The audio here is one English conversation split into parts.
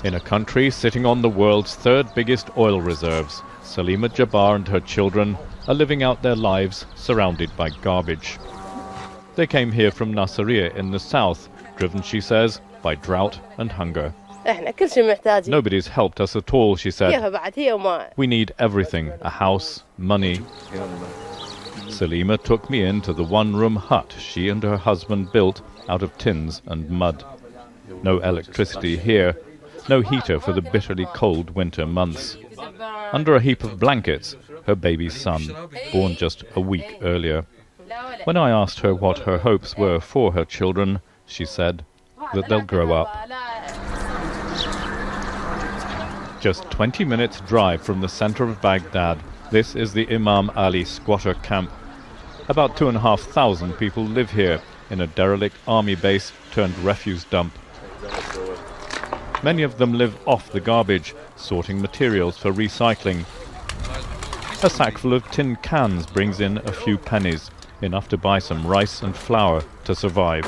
In a country sitting on the world's third biggest oil reserves, Salima Jabbar and her children are living out their lives surrounded by garbage. They came here from Nasiriyah in the south, driven, she says, by drought and hunger. Nobody's helped us at all, she said. We need everything, a house, money. Salima took me into the one-room hut she and her husband built out of tins and mud. No electricity here, no heater for the bitterly cold winter months. Under a heap of blankets, her baby son, born just a week earlier. When I asked her what her hopes were for her children, she said that they'll grow up. Just 20 minutes drive from the center of Baghdad, this is the Imam Ali squatter camp. About 2,500 people live here in a derelict army base turned refuse dump. Many of them live off the garbage, sorting materials for recycling. A sack full of tin cans brings in a few pennies, enough to buy some rice and flour to survive.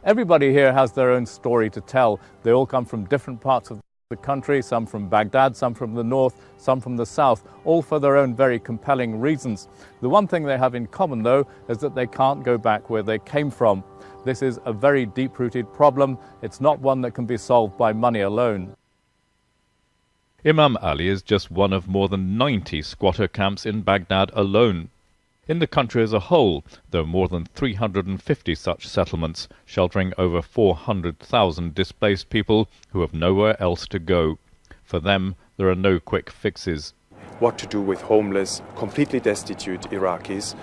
Everybody here has their own story to tell. They all come from different parts of the country, some from Baghdad, some from the north, some from the south, all for their own very compelling reasons. The one thing they have in common, though, is that they can't go back where they came from. This is a very deep-rooted problem. It's not one that can be solved by money alone. Imam Ali is just one of more than 90 squatter camps in Baghdad alone. In the country as a whole, there are more than 350 such settlements, sheltering over 400,000 displaced people who have nowhere else to go. For them, there are no quick fixes. What to do with homeless, completely destitute Iraqis?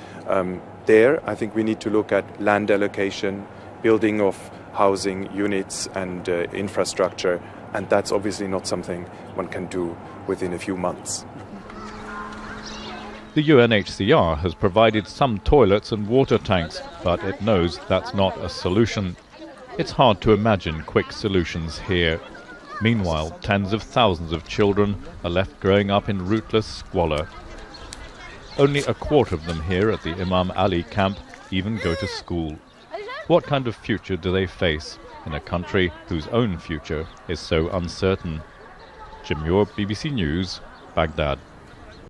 There, I think we need to look at land allocation, building of housing units and infrastructure, and that's obviously not something one can do within a few months. The UNHCR has provided some toilets and water tanks, but it knows that's not a solution. It's hard to imagine quick solutions here. Meanwhile, tens of thousands of children are left growing up in rootless squalor. Only a quarter of them here at the Imam Ali camp even go to school. What kind of future do they face in a country whose own future is so uncertain? Jim Muir, BBC News, Baghdad.